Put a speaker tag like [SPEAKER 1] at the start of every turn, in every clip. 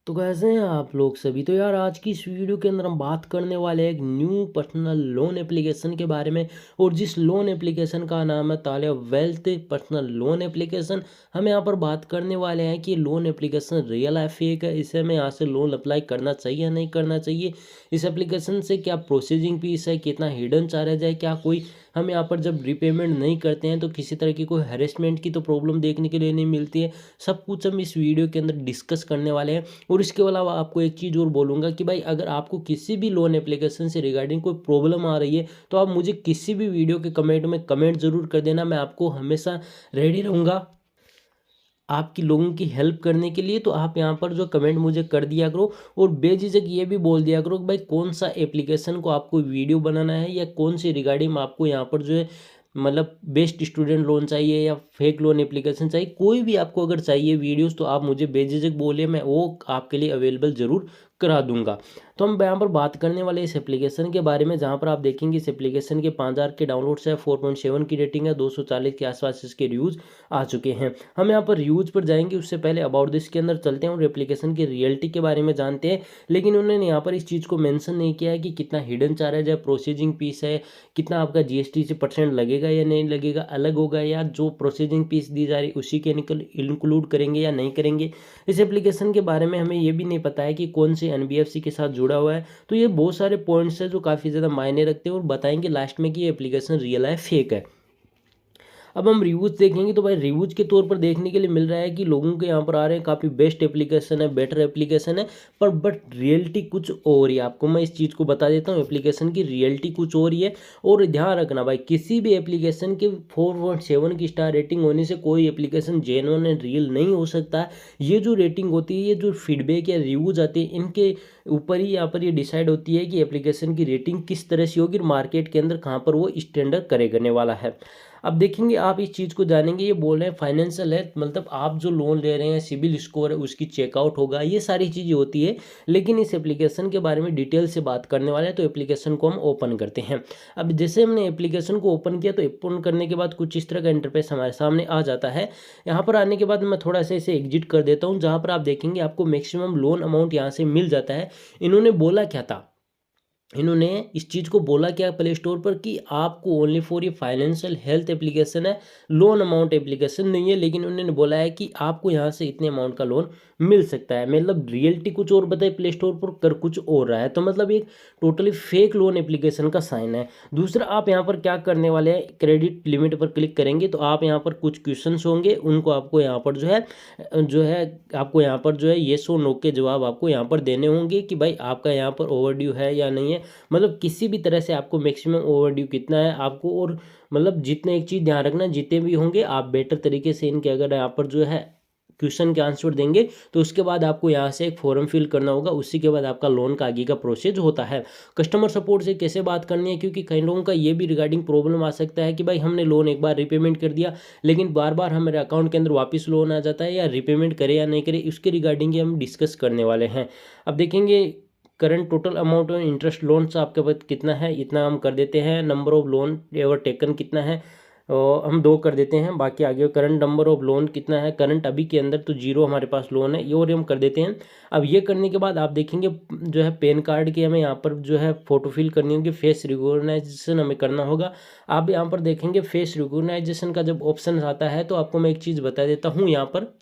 [SPEAKER 1] तो कैसे हैं आप लोग सभी। तो यार आज की इस वीडियो के अंदर हम बात करने वाले हैं एक न्यू पर्सनल लोन एप्लीकेशन के बारे में। और जिस लोन एप्लीकेशन का नाम है तालिया वेल्थ पर्सनल लोन एप्लीकेशन। हम यहाँ पर बात करने वाले हैं कि लोन एप्लीकेशन रियल है फेक है, इसे हमें यहाँ से लोन अप्लाई करना चाहिए या नहीं करना चाहिए, इस एप्लीकेशन से क्या प्रोसेसिंग फीस है, कितना हिडन चार्ज है, क्या कोई हम यहाँ पर जब रिपेमेंट नहीं करते हैं तो किसी तरह की कोई हेरेसमेंट की तो प्रॉब्लम देखने के लिए नहीं मिलती है। सब कुछ हम इस वीडियो के अंदर डिस्कस करने वाले हैं। और इसके अलावा आपको एक चीज़ और बोलूँगा कि भाई अगर आपको किसी भी लोन एप्लीकेशन से रिगार्डिंग कोई प्रॉब्लम आ रही है तो आप मुझे किसी भी वीडियो के कमेंट में कमेंट ज़रूर कर देना। मैं आपको हमेशा रेडी रहूँगा आपकी लोगों की हेल्प करने के लिए। तो आप यहाँ पर जो कमेंट मुझे कर दिया करो और बेझिझक ये भी बोल दिया करो कि भाई कौन सा एप्लीकेशन को आपको वीडियो बनाना है या कौन सी रिगार्डिंग आपको यहाँ पर जो है मतलब बेस्ट स्टूडेंट लोन चाहिए या फेक लोन एप्लीकेशन चाहिए, कोई भी आपको अगर चाहिए वीडियोस तो आप मुझे बेझिझक बोलिए, मैं वो आपके लिए अवेलेबल ज़रूर करा दूंगा। तो हम यहाँ पर बात करने वाले इस एप्लीकेशन के बारे में, जहाँ पर आप देखेंगे इस एप्लीकेशन के 5000 के डाउनलोड्स है, 4.7 की रेटिंग है, 240 के आसपास इसके रिव्यूज़ आ चुके हैं। हम यहाँ पर रिव्यूज़ पर जाएंगे उससे पहले अबाउट दिस के अंदर चलते हैं और एप्लीकेशन की रियलिटी के बारे में जानते हैं। लेकिन उन्होंने यहाँ पर इस चीज़ को मेंशन नहीं किया है कि कितना हिडन चार्ज है, प्रोसेसिंग फीस है, कितना आपका जीएसटी से परसेंट लगेगा या नहीं लगेगा, अलग होगा या जो प्रोसेसिंग फीस दी जा रही उसी के इंक्लूड करेंगे या नहीं करेंगे। इस एप्लीकेशन के बारे में हमें ये भी नहीं पता है कि कौन सी एनबीएफसी के साथ जुड़ा हुआ है। तो ये बहुत सारे पॉइंट्स हैं जो काफ़ी ज़्यादा मायने रखते हैं और बताएंगे लास्ट में कि ये एप्लीकेशन रियल है फेक है। अब हम रिव्यूज़ देखेंगे तो भाई रिव्यूज़ के तौर पर देखने के लिए मिल रहा है कि लोगों के यहाँ पर आ रहे हैं काफ़ी बेस्ट एप्लीकेशन है, बेटर एप्लीकेशन है, पर बट रियलिटी कुछ और ही है। आपको मैं इस चीज़ को बता देता हूँ, एप्लीकेशन की रियलिटी कुछ और ही है। और ध्यान रखना भाई, किसी भी एप्लीकेशन के 4.7 की स्टार रेटिंग होने से कोई एप्लीकेशन जेन्युइन एंड रियल नहीं हो सकता है। ये जो रेटिंग होती है, ये जो फीडबैक या रिव्यूज़ आते हैं, इनके ऊपर ही यहाँ पर ये डिसाइड होती है कि एप्लीकेशन की रेटिंग किस तरह से होगी, मार्केट के अंदर कहाँ पर वो स्टैंडर्ड करे करने वाला है। अब देखेंगे आप इस चीज़ को जानेंगे, ये बोल रहे हैं फाइनेंशियल है, मतलब आप जो लोन ले रहे हैं सिबिल स्कोर है उसकी चेकआउट होगा, ये सारी चीज़ें होती है। लेकिन इस एप्लीकेशन के बारे में डिटेल से बात करने वाले हैं। तो एप्लीकेशन को हम ओपन करते हैं। अब जैसे हमने एप्लीकेशन को ओपन किया तो ओपन करने के बाद कुछ इस तरह का इंटरफेस हमारे सामने आ जाता है। यहाँ पर आने के बाद मैं थोड़ा सा इसे एग्जिट कर देता हूँ, जहाँ पर आप देखेंगे आपको मैक्सिमम लोन अमाउंट यहाँ से मिल जाता है। इन्होंने बोला क्या था, इन्होंने इस चीज़ को बोला क्या प्ले स्टोर पर कि आपको ओनली फॉर ये फाइनेंशियल हेल्थ एप्लीकेशन है, लोन अमाउंट एप्लीकेशन नहीं है। लेकिन उन्होंने बोला है कि आपको यहाँ से इतने अमाउंट का लोन मिल सकता है। मतलब रियलिटी कुछ और बताए, प्ले स्टोर पर कर कुछ और रहा है। तो मतलब एक टोटली फेक लोन एप्लीकेशन का साइन है। दूसरा, आप यहाँ पर क्या करने वाले हैं, क्रेडिट लिमिट पर क्लिक करेंगे तो आप यहाँ पर कुछ क्वेश्चन होंगे, उनको आपको यहाँ पर जो है आपको यहाँ पर जो है येस और नो के जवाब आपको यहाँ पर देने होंगे कि भाई आपका यहाँ पर ओवरड्यू है या नहीं है। मतलब किसी भी तरह से आपको मैक्सिमम ओवरड्यू कितना है आपको, और मतलब जितने एक चीज़ ध्यान रखना, जितने भी होंगे आप बेटर तरीके से इनके अगर यहाँ पर जो है क्वेश्चन के आंसर देंगे तो उसके बाद आपको यहाँ से एक फॉर्म फिल करना होगा। उसी के बाद आपका लोन का आगे का प्रोसेस होता है। कस्टमर सपोर्ट से कैसे बात करनी है, क्योंकि कई लोगों का ये भी रिगार्डिंग प्रॉब्लम आ सकता है कि भाई हमने लोन एक बार रिपेमेंट कर दिया लेकिन बार बार हमारे अकाउंट के अंदर वापस लोन आ जाता है, या रिपेमेंट करे या नहीं करे, उसके रिगार्डिंग हम डिस्कस करने वाले हैं। अब देखेंगे current total amount of interest loans आपके पास कितना है, इतना हम कर देते हैं। Number of loan ever taken कितना है, और हम 2 कर देते हैं। बाकी आगे करंट नंबर ऑफ लोन कितना है, करंट अभी के अंदर तो 0 हमारे पास लोन है, ये और हम कर देते हैं। अब ये करने के बाद आप देखेंगे जो है पैन कार्ड की हमें यहाँ पर जो है फ़ोटो फिल करनी होगी, फेस रिकॉग्नाइजेशन हमें करना होगा। आप यहाँ पर देखेंगे फेस रिकॉग्नाइजेशन का जब ऑप्शन आता है तो आपको मैं एक चीज़ बता देता हूँ यहाँ पर।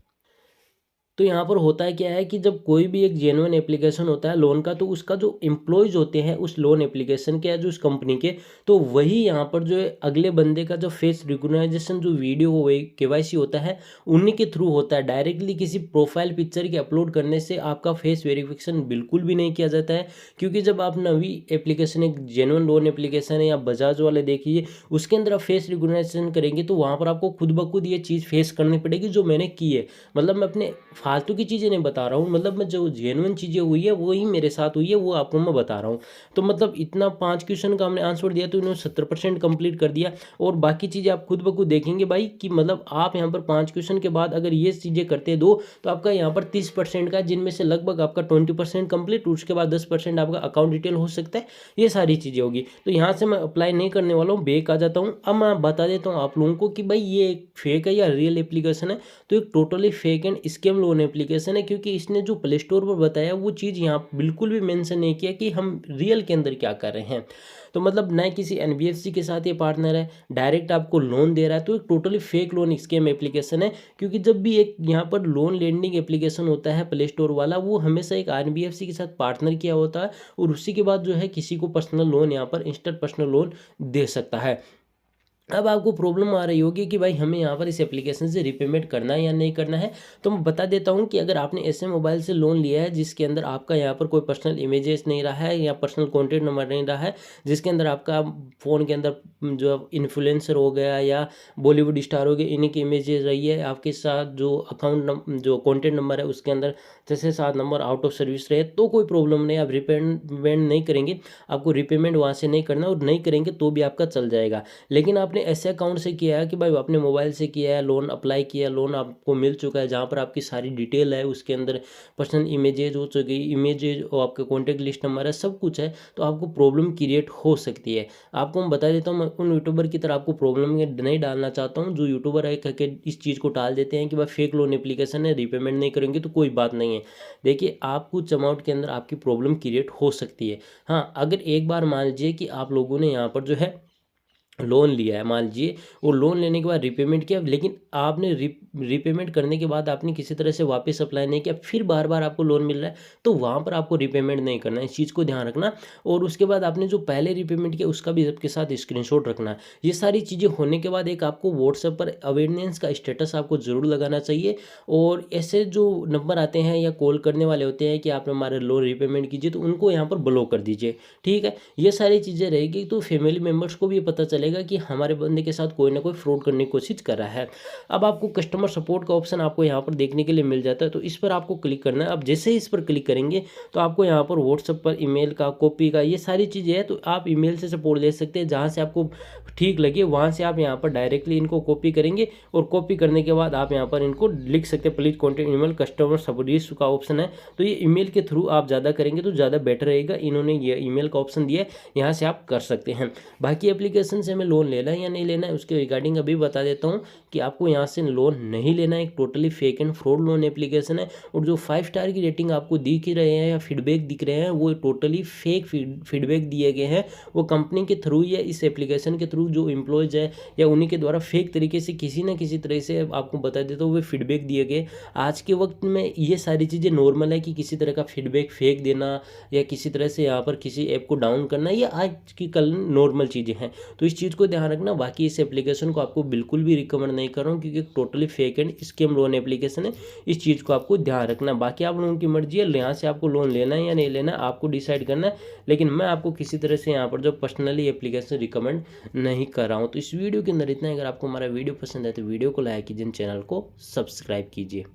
[SPEAKER 1] तो यहाँ पर होता है क्या है कि जब कोई भी एक जेन्युइन एप्लीकेशन होता है लोन का, तो उसका जो एम्प्लॉयज़ होते हैं उस लोन एप्लीकेशन के या जो उस कंपनी के, तो वही यहाँ पर जो है अगले बंदे का जो फेस रिकॉग्नाइजेशन जो वीडियो हो केवाईसी होता है उन्हीं के थ्रू होता है। डायरेक्टली किसी प्रोफाइल पिक्चर के अपलोड करने से आपका फेस वेरिफिकेशन बिल्कुल भी नहीं किया जाता है। क्योंकि जब आप नवी एप्लीकेशन एक जेन्युइन लोन एप्लीकेशन है या बजाज वाले देखिए, उसके अंदर आप फेस रिकॉग्नाइजेशन करेंगे तो वहाँ पर आपको खुद ब खुद ये चीज़ फेस करनी पड़ेगी जो मैंने की है। मतलब मैं अपने फालतू की चीज़ें नहीं बता रहा हूँ, मतलब मैं जो जेन्युइन चीज़ें हुई है वही मेरे साथ हुई है, वो आपको मैं बता रहा हूँ। तो मतलब इतना 5 क्वेश्चन का हमने आंसर दिया तो इन्होंने 70% कंप्लीट कर दिया। और बाकी चीज़ें आप खुद ब खुद देखेंगे भाई कि मतलब आप यहाँ पर 5 क्वेश्चन के बाद अगर ये चीज़ें करते दो तो आपका यहाँ पर 30% का, जिनमें से लगभग आपका 20% कंप्लीट, उसके बाद 10% आपका अकाउंट डिटेल हो सकता है। ये सारी चीज़ें होगी। तो यहाँ से मैं अप्लाई नहीं करने वाला हूँ, बैक आ जाता हूँ। अब मैं बता देता हूँ आप लोगों को कि भाई ये फेक है या रियल एप्लीकेशन है। तो एक totally fake and scam loan loan application है, क्योंकि इसने जो प्ले स्टोर पर बताया वो चीज़ यहाँ बिल्कुल भी मेंशन नहीं किया कि हम रियल के अंदर क्या कर रहे हैं। तो मतलब न किसी एनबीएफसी के साथ ये पार्टनर है, डायरेक्ट आपको लोन दे रहा है, तो एक totally fake loan scam application है। क्योंकि जब भी एक यहाँ पर लोन लेंडिंग एप्लीकेशन होता है प्ले स्टोर वाला, वो हमेशा एक एनबीएफसी के साथ पार्टनर किया होता है, और उसी के बाद जो है किसी को पर्सनल लोन यहाँ पर इंस्टेंट पर्सनल लोन दे सकता है। अब आपको प्रॉब्लम आ रही होगी कि भाई हमें यहाँ पर इस एप्लीकेशन से रीपेमेंट करना है या नहीं करना है। तो मैं बता देता हूँ कि अगर आपने ऐसे मोबाइल से लोन लिया है जिसके अंदर आपका यहाँ पर कोई पर्सनल इमेजेस नहीं रहा है या पर्सनल कॉन्टैक्ट नंबर नहीं रहा है, जिसके अंदर आपका फ़ोन के अंदर जो इन्फ्लुएंसर हो गया या बॉलीवुड स्टार हो गए, इन्हीं की इमेजेस रही है, आपके साथ जो जो कॉन्टैक्ट नंबर है उसके अंदर 6 से 7 नंबर आउट ऑफ सर्विस रहे, तो कोई प्रॉब्लम नहीं, आप रीपेमेंट नहीं करेंगे, आपको रीपेमेंट वहाँ से नहीं करना, और नहीं करेंगे तो भी आपका चल जाएगा। लेकिन आपने ऐसे अकाउंट से किया है कि भाई अपने मोबाइल से किया है, लोन अप्लाई किया, लोन आपको मिल चुका है, जहाँ पर आपकी सारी डिटेल है, उसके अंदर पर्सनल इमेजेज हो चुकी, इमेजेज और आपके कॉन्टैक्ट लिस्ट नंबर है, सब कुछ है, तो आपको प्रॉब्लम क्रिएट हो सकती है। आपको मैं बता देता हूँ, मैं उन यूट्यूबर की तरह आपको प्रॉब्लम में नहीं डालना चाहता हूँ जो यूट्यूबर है करके इस चीज़ को टाल देते हैं कि भाई फेक लोन एप्लीकेशन है, रीपेमेंट नहीं करेंगे तो कोई बात नहीं है। देखिए, आप कुछ अमाउंट के अंदर आपकी प्रॉब्लम क्रिएट हो सकती है। हाँ, अगर एक बार मान लीजिए कि आप लोगों ने यहाँ पर जो है लोन लिया है, मान लीजिए, और लोन लेने के बाद रीपेमेंट किया, लेकिन आपने रीपेमेंट करने के बाद आपने किसी तरह से वापस अप्लाई नहीं किया, फिर बार बार आपको लोन मिल रहा है, तो वहाँ पर आपको रीपेमेंट नहीं करना है, इस चीज़ को ध्यान रखना। और उसके बाद आपने जो पहले रीपेमेंट किया उसका भी आपके साथ स्क्रीनशॉट रखना। ये सारी चीज़ें होने के बाद एक आपको व्हाट्सएप पर अवेयरनेस का स्टेटस आपको ज़रूर लगाना चाहिए। और ऐसे जो नंबर आते हैं या कॉल करने वाले होते हैं कि आपने हमारे लोन रीपेमेंट कीजिए, तो उनको यहाँ पर ब्लॉक कर दीजिए, ठीक है। ये सारी चीज़ें रहेगी, तो फैमिली मेम्बर्स को भी पता चलेगा कि हमारे बंदे के साथ कोई ना कोई फ्रॉड करने की कोशिश कर रहा है। अब आपको कस्टमर सपोर्ट का ऑप्शन आपको यहाँ पर देखने के लिए मिल जाता है, तो इस पर आपको क्लिक करना है। अब जैसे ही इस पर क्लिक करेंगे तो आपको यहाँ पर व्हाट्सएप पर ईमेल का, कॉपी का, ये सारी चीज़ें हैं, तो आप ईमेल से सपोर्ट ले सकते हैं, जहाँ से आपको ठीक लगे वहाँ से आप यहाँ पर डायरेक्टली इनको कॉपी करेंगे, और कॉपी करने के बाद आप यहाँ पर इनको लिख सकते हैं, please contact email customer support का ऑप्शन है, तो ये ईमेल के थ्रू आप ज़्यादा करेंगे तो ज़्यादा बेटर रहेगा। इन्होंने ये ईमेल का ऑप्शन दिया है, यहाँ से आप कर सकते हैं। बाकी एप्लीकेशन से हमें लोन लेना है या नहीं लेना है उसके रिगार्डिंग अभी बता देता हूँ कि आपको यहाँ से लोन नहीं लेना है, एक totally fake and fraud loan application है। और जो 5 स्टार की रेटिंग आपको दिख ही रहे हैं या फीडबैक दिख रहे हैं, वो टोटली फेक फीडबैक दिए गए हैं, वो कंपनी के थ्रू या इस एप्लीकेशन के थ्रू जो एम्प्लॉयज़ है या उन्हीं के द्वारा फेक तरीके से किसी न किसी तरह से आपको बता देता हूँ वो फीडबैक दिए गए। आज के वक्त में ये सारी चीज़ें नॉर्मल है कि किसी तरह का फीडबैक फेक देना या किसी तरह से यहाँ पर किसी ऐप को डाउन करना, ये आज की कल नॉर्मल चीज़ें हैं, तो इस चीज़ को ध्यान रखना। बाकी इस एप्लीकेशन को आपको बिल्कुल भी रिकमेंड नहीं कर रहा हूँ, क्योंकि totally fake and scam loan application है, इस चीज़ को आपको ध्यान रखना। बाकी आप लोगों की मर्जी है, यहाँ से आपको लोन लेना है या नहीं लेना है, आपको डिसाइड करना है, लेकिन मैं आपको किसी तरह से यहाँ पर जो पर्सनली एप्लीकेशन रिकमेंड नहीं कर रहा हूँ। तो इस वीडियो के अंदर इतना। अगर आपको हमारा वीडियो पसंद है तो वीडियो को लाइक कीजिए, चैनल को सब्सक्राइब कीजिए।